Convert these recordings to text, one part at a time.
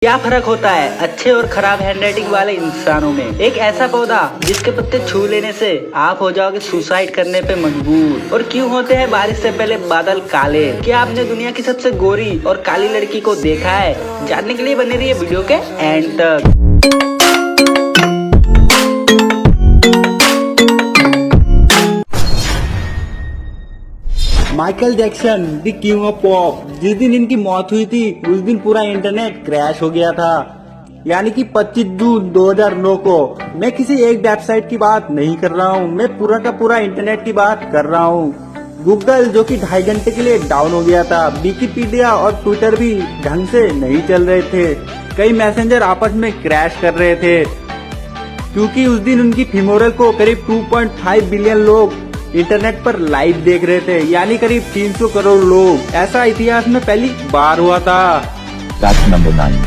क्या फर्क होता है अच्छे और खराब हैंडराइटिंग वाले इंसानों में? एक ऐसा पौधा जिसके पत्ते छू लेने से आप हो जाओगे सुसाइड करने पे मजबूर। और क्यों होते हैं बारिश से पहले बादल काले? क्या आपने दुनिया की सबसे गोरी और काली लड़की को देखा है? जानने के लिए बने रहिए वीडियो के एंड तक। Michael Jackson the king of pop, जिस दिन इनकी मौत हुई थी उस दिन पूरा इंटरनेट क्रैश हो गया था। यानी कि 25 जून 2009 को। मैं किसी एक वेबसाइट की बात नहीं कर रहा हूँ, मैं पूरा का पूरा इंटरनेट की बात कर रहा हूँ। गूगल जो कि 2.5 घंटे के लिए डाउन हो गया था, विकिपीडिया और ट्विटर भी ढंग से नहीं चल रहे थे, कई मैसेंजर आपस में क्रैश कर रहे थे, क्योंकि उस दिन उनकी फीमोरल को करीब 2.5 बिलियन लोग इंटरनेट पर लाइव देख रहे थे, यानी करीब 300 करोड़ लोग। ऐसा इतिहास में पहली बार हुआ था। Fact number 9।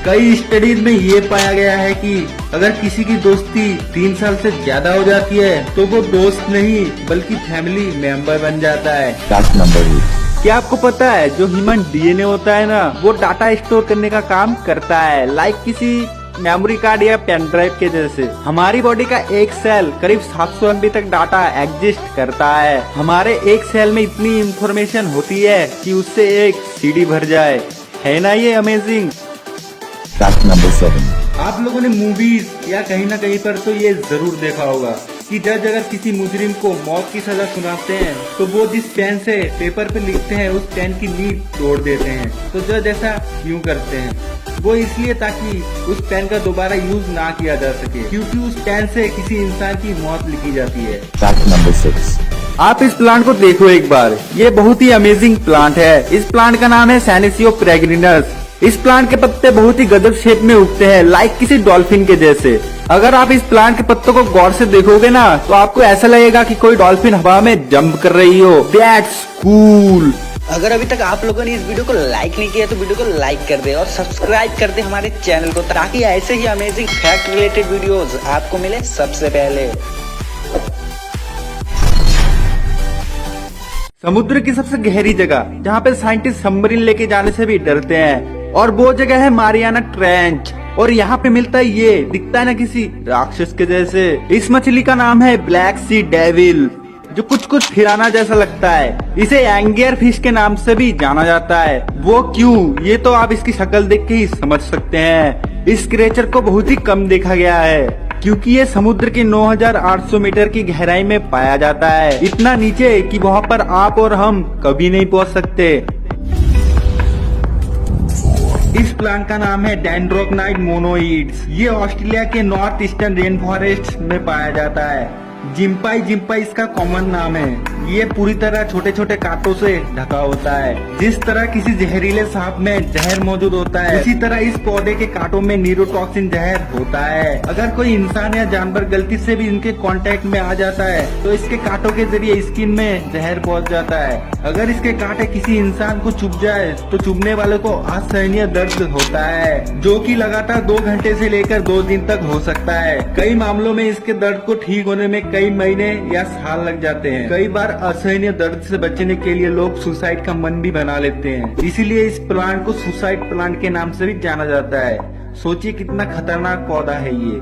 कई स्टडीज में ये पाया गया है कि अगर किसी की दोस्ती 3 साल से ज्यादा हो जाती है तो वो दोस्त नहीं बल्कि फैमिली मेंबर बन जाता है। Fact number 8। क्या आपको पता है जो ह्यूमन डीएनए होता है ना, वो डाटा स्टोर करने का काम करता है, लाइक किसी मेमोरी कार्ड या पेन ड्राइव के जैसे। हमारी बॉडी का एक सेल करीब 700 MB तक डाटा एग्जिस्ट करता है। हमारे एक सेल में इतनी इंफॉर्मेशन होती है कि उससे एक सीडी भर जाए। है ना ये अमेजिंग? Fact number 7। आप लोगों ने मूवीज या कहीं ना कहीं पर तो ये जरूर देखा होगा कि जज अगर किसी मुजरिम को मौत की सजा सुनाते हैं तो वो जिस पेन से पेपर पे लिखते हैं उस पेन की लीड तोड़ देते हैं। तो जज ऐसा क्यों करते हैं? वो इसलिए ताकि उस पेन का दोबारा यूज ना किया जा सके, क्योंकि उस पेन से किसी इंसान की मौत लिखी जाती है। Fact number 6। आप इस प्लांट को देखो एक बार, ये बहुत ही अमेजिंग प्लांट है। इस प्लांट का नाम है सेनेसियो पेरेग्रिनस। इस प्लांट के पत्ते बहुत ही गजब शेप में उगते हैं, लाइक किसी डॉल्फिन के जैसे। अगर आप इस प्लांट के पत्तों को गौर से देखोगे ना तो आपको ऐसा लगेगा कि कोई डॉल्फिन हवा में जंप कर रही हो। That's cool. अगर अभी तक आप लोगों ने इस वीडियो को लाइक नहीं किया तो वीडियो को लाइक कर दे और सब्सक्राइब कर दे हमारे चैनल को, ताकि ऐसे ही अमेजिंग फैक्ट रिलेटेड वीडियोस आपको मिले सबसे पहले। समुद्र की सबसे गहरी जगह जहाँ पे साइंटिस्ट सबमरीन लेके जाने से भी डरते हैं, और वो जगह है मारियाना ट्रेंच। और यहाँ पे मिलता है ये, दिखता है ना किसी राक्षस के जैसे। इस मछली का नाम है ब्लैक सी डेविल, जो कुछ फिराना जैसा लगता है। इसे एंगियर फिश के नाम से भी जाना जाता है। वो क्यों, ये तो आप इसकी शक्ल देख के ही समझ सकते हैं। इस क्रिएचर को बहुत ही कम देखा गया है, क्योंकि ये समुद्र के 9800 मीटर की गहराई में पाया जाता है, इतना नीचे कि वहाँ पर आप और हम कभी नहीं पहुँच सकते। इस प्लांट का नाम है डेंड्रोक्नाइट मोनोइड्स। ये ऑस्ट्रेलिया के नॉर्थ ईस्टर्न रेन फॉरेस्ट में पाया जाता है। जिम्पाई इसका कॉमन नाम है। ये पूरी तरह छोटे छोटे कांटों से ढका होता है। जिस तरह किसी जहरीले सांप में जहर मौजूद होता है, इसी तरह इस पौधे के कांटों में न्यूरोटॉक्सिन जहर होता है। अगर कोई इंसान या जानवर गलती से भी इनके कांटेक्ट में आ जाता है तो इसके कांटों के जरिए स्किन में जहर पहुंच जाता है। अगर इसके कांटे किसी इंसान को चुभ जाए तो चुभने वाले को असहनीय दर्द होता है, जो कि लगातार 2 घंटे से लेकर 2 दिन तक हो सकता है। कई मामलों में इसके दर्द को ठीक होने में कई महीने या साल लग जाते हैं। कई बार असहनीय दर्द से बचने के लिए लोग सुसाइड का मन भी बना लेते हैं, इसीलिए इस प्लांट को सुसाइड प्लांट के नाम से भी जाना जाता है। सोचिए कितना खतरनाक पौधा है ये।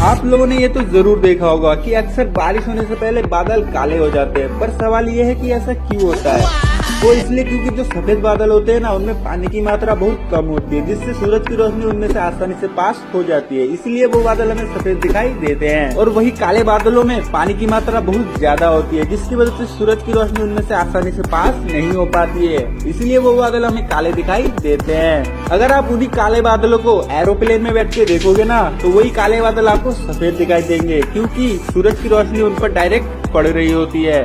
आप लोगों ने ये तो जरूर देखा होगा कि अक्सर बारिश होने से पहले बादल काले हो जाते हैं, पर सवाल ये है कि ऐसा क्यों होता है? वो इसलिए क्योंकि जो सफेद बादल होते हैं ना, उनमें पानी की मात्रा बहुत कम होती है, जिससे सूरज की रोशनी उनमें से आसानी से पास हो जाती है, इसलिए वो बादल हमें सफेद दिखाई देते हैं। और वही काले बादलों में पानी की मात्रा बहुत ज्यादा होती है, जिसकी वजह से सूरज की रोशनी उनमें से आसानी से पास नहीं हो पाती है, इसलिए वो बादल हमें काले दिखाई देते हैं। अगर आप उन्हीं काले बादलों को एरोप्लेन में बैठ के देखोगे ना तो वही काले बादल आपको सफेद दिखाई देंगे, क्योंकि सूरज की रोशनी उन पर डायरेक्ट पड़ रही होती है।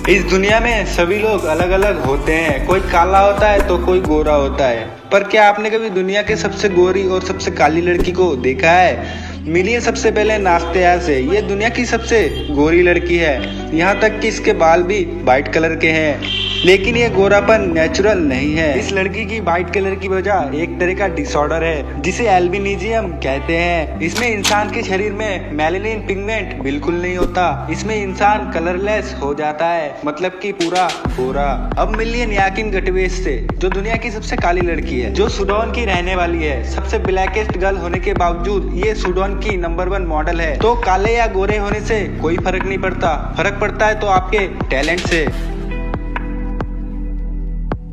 इस दुनिया में सभी लोग अलग अलग होते हैं, कोई काला होता है तो कोई गोरा होता है, पर क्या आपने कभी दुनिया के सबसे गोरी और सबसे काली लड़की को देखा है? मिलिए सबसे पहले नाश्तेया से। ये दुनिया की सबसे गोरी लड़की है। यहाँ तक कि इसके बाल भी वाइट कलर के हैं। लेकिन ये गोरापन नेचुरल नहीं है। इस लड़की की वाइट कलर की वजह एक तरह का डिसऑर्डर है जिसे एल्बिनिज्म कहते हैं। इसमें इंसान के शरीर में मेलानिन पिगमेंट बिल्कुल नहीं होता। इसमें इंसान कलरलेस हो जाता है, मतलब कि पूरा गोरा। अब मिलिए याकिन गटवेज से, जो दुनिया की सबसे काली लड़की है, जो सूडान की रहने वाली है। सबसे ब्लैकेस्ट गर्ल होने के बावजूद ये सूडान की नंबर 1 मॉडल है। तो काले या गोरे होने से कोई फर्क नहीं पड़ता, फर्क पड़ता है तो आपके टैलेंट से।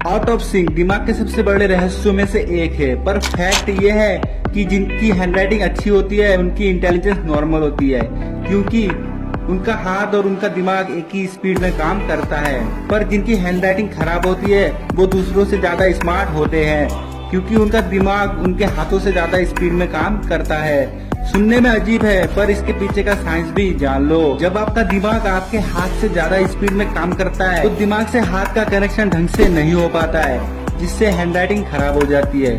आउट ऑफ सिंक दिमाग के सबसे बड़े रहस्यों में से एक है, पर फैक्ट ये है कि जिनकी हैंडराइटिंग अच्छी होती है उनकी इंटेलिजेंस नॉर्मल होती है, क्योंकि उनका हाथ और उनका दिमाग एक ही स्पीड में काम करता है। पर जिनकी हैंडराइटिंग खराब होती है वो दूसरों से ज्यादा स्मार्ट होते हैं, क्योंकि उनका दिमाग उनके हाथों से ज्यादा स्पीड में काम करता है। सुनने में अजीब है, पर इसके पीछे का साइंस भी जान लो। जब आपका दिमाग आपके हाथ से ज्यादा स्पीड में काम करता है तो दिमाग से हाथ का कनेक्शन ढंग से नहीं हो पाता है, जिससे हैंडराइटिंग खराब हो जाती है।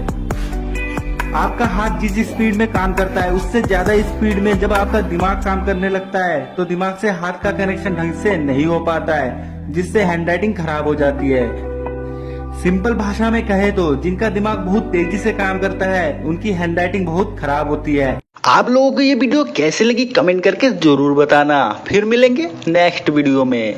आपका हाथ जिस स्पीड में काम करता है उससे ज्यादा स्पीड में जब आपका दिमाग काम करने लगता है तो दिमाग से हाथ का कनेक्शन ढंग से नहीं हो पाता है, जिससे हैंडराइटिंग खराब हो जाती है। सिंपल भाषा में कहे तो जिनका दिमाग बहुत तेजी से काम करता है उनकी हैंडराइटिंग बहुत खराब होती है। आप लोगों को ये वीडियो कैसे लगी कमेंट करके जरूर बताना। फिर मिलेंगे नेक्स्ट वीडियो में।